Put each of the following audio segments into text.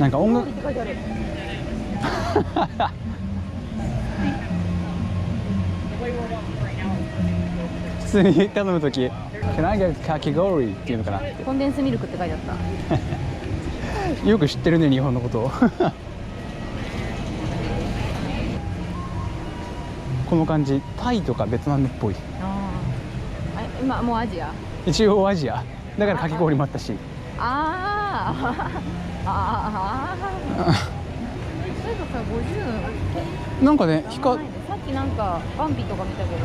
なんか音楽普通に頼むときCan I get かき氷っていうのかなって。コンデンスミルクって書いてあったよく知ってるね、日本のことをこの感じ、タイとかベトナムっぽい。今もうアジア、一応アジアだからかき氷もあったし。あそういえばさ、50なんかね、さっきなんかバンピとか見たけど、こ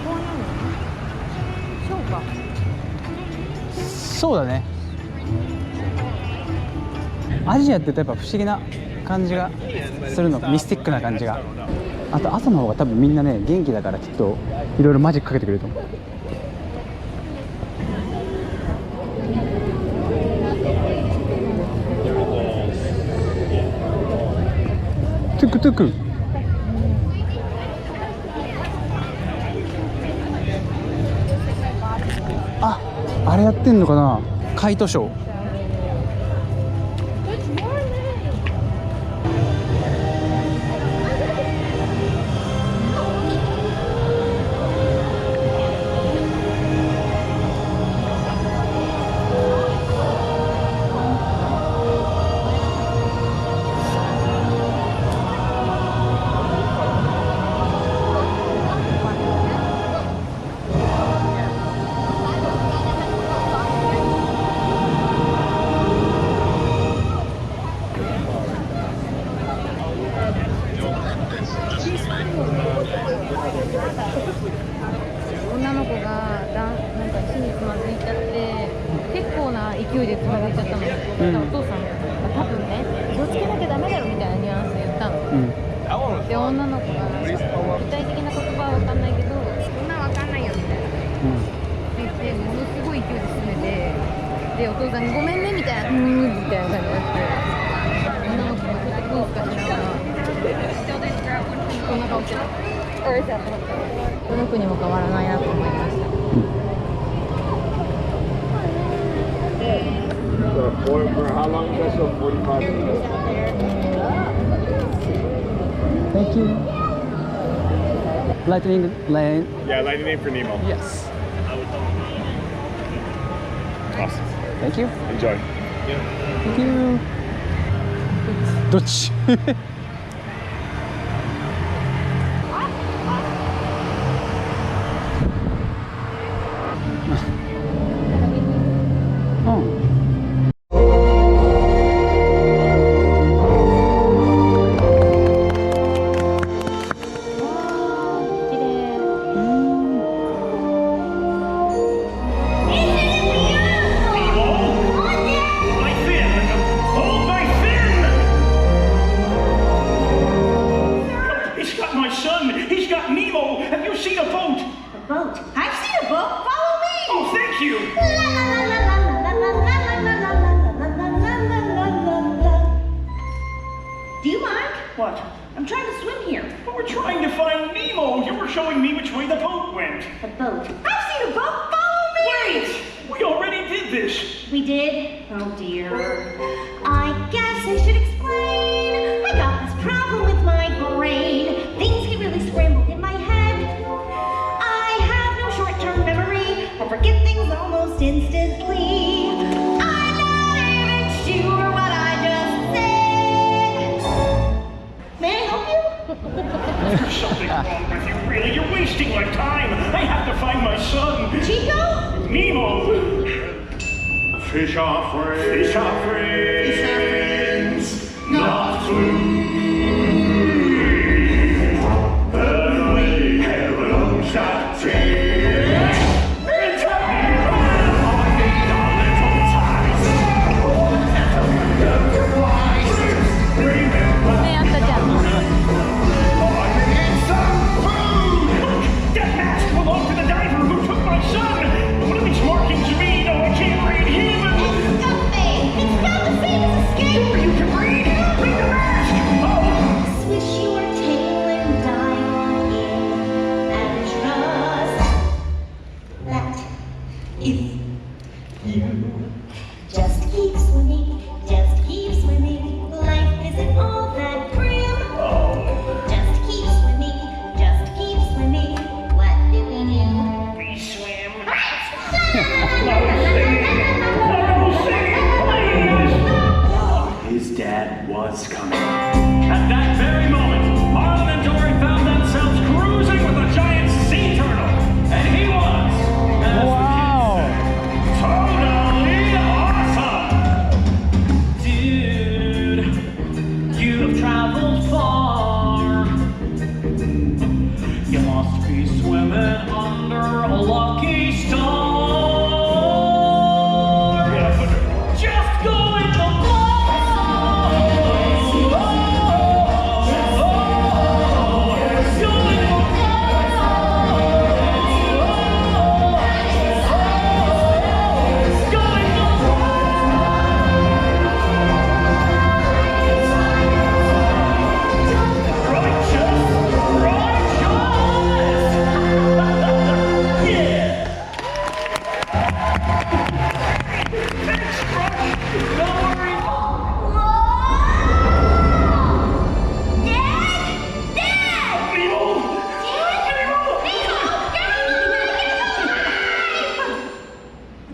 こは何？ショーか。そうだね。アジアって言うとやっぱ不思議な感じがするの、ミスティックな感じが。あと朝の方が多分みんなね元気だから、きっといろいろマジックかけてくれると思う。トゥクトゥク。あれやってんのかな、カイトショー。女の子がなんか死につまずいちゃって結構な勢いでつまずいちゃったの、お父さんが多分ね気をつけなきゃダメだろみたいなニュアンスで言ったの、で女の子が具体的な言葉は分かんないけど、そんな分かんないよみたいな、って言ってものすごい勢いで進めて、でお父さんにごめんねみたいな、みたいな感じになって、女の子がちょっとクンスカしながらこんな顔してた。どの国も変わらないなと思いました。Thank you. Lightning lane. Yeah, lightning lane for Nemo. Yes. Awesome. Thank you. Enjoy. Thank you. どっち？What? I'm trying to swim here. But we're trying to find Nemo. You were showing me which way the boat went. A boat? I've seen a boat. Follow me. Wait! We already did this. We did? Oh dear. I guess I should explain. I got this problem with my brain. Things get really scrambled in my head. I have no short-term memory. I forget things almost instantly. I'm not even sure what I just said. May I help you? There's something wrong with you, really. You're wasting my time. I have to find my son. Chico? Nemo. Fish are friends. Fish are friends. Fish are friends. Not food. The way heaven owns that tree. It's not the same as escape. You can read. Read the mask. must be swimming under a lucky star. Just go with the flow.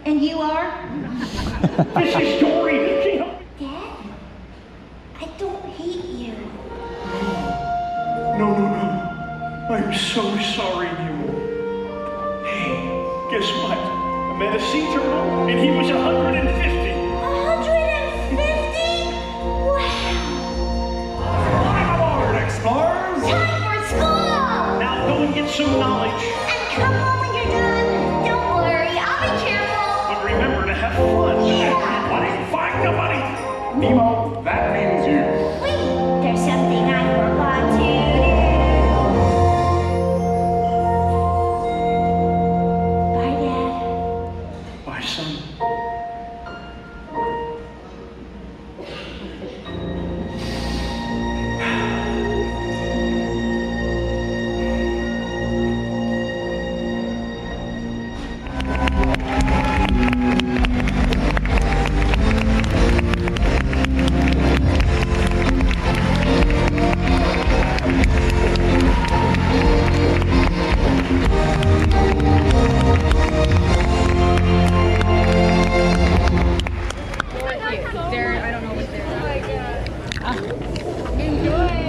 And you are? This is Dory. Dad? I don't hate you. No. I'm so sorry, Nemo. Hey, guess what? I met a sea turtle, and he was 150. 150? Wow. I'm aboard, explorers. Time for school! Now go and get some knowledge. And come home when you're done. Don't worry, I'll be careful. But remember to have fun. Everybody find the money. Nemo, that means you. Wait, there's something I forgot to do. Bye, Dad. Bye, son.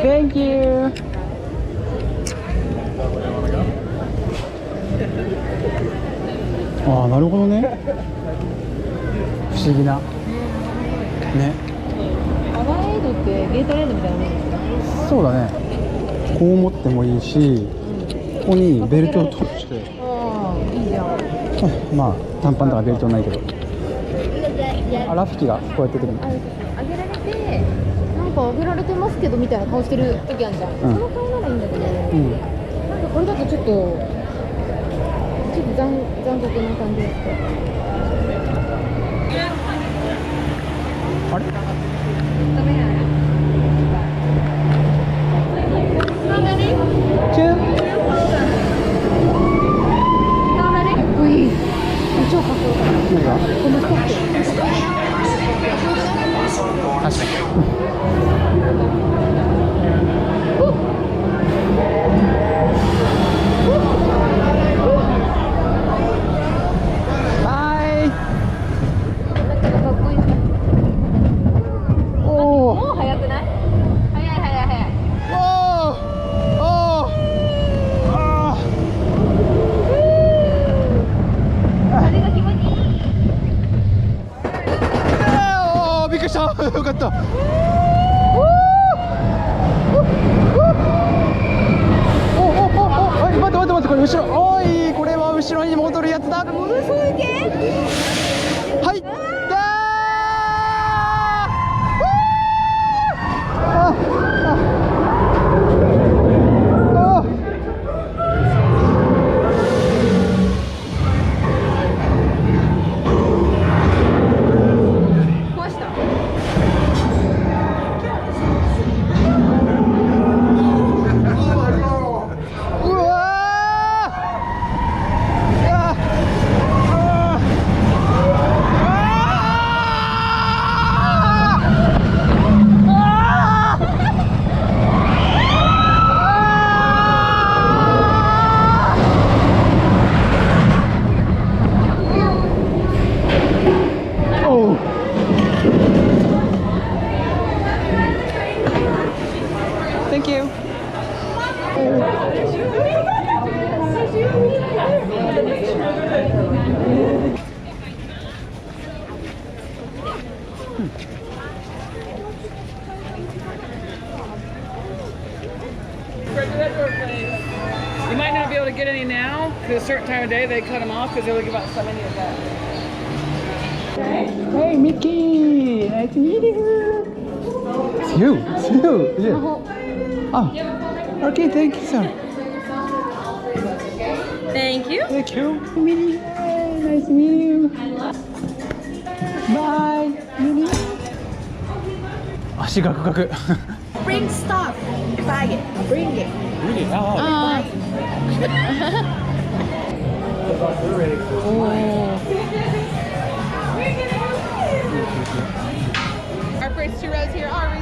Thank you. ああ、なるほどね。不思議な。ね。アワーエイドってゲートレードみたいなもんですか？そうだね。こう持ってもいいし、ここにベルトを通して。ああ、いいじゃん。まあ短パンとかベルトないけど。あ、ラフキがこうやって出てくる。あげられて、なんかあげられてますけどみたいな顔してる時あるじゃん。その顔ならいいんだけど、なんかこれだとちょっと残酷な感じですか。あれ？チュン。かっこいい。超かっこよかった。何が？このストップ。確かに。よかった。おい、待って、これ後ろ。おい、これは後ろに戻るやつだ。ものすごいけ。はい。be able to get any now. Because a certain time of day they cut them off because they only give out so many of that. Hey, Mickey! Nice to meet you! It's you! It's you! Is it? Oh, okay, thank you, sir. Thank you. Thank you, Minnie. Hey, nice to meet you. Bye, Minnie. 足ガクガク。 Bring stuff. Buy it. Bring it. Really? Oh. Our first 2 rows here are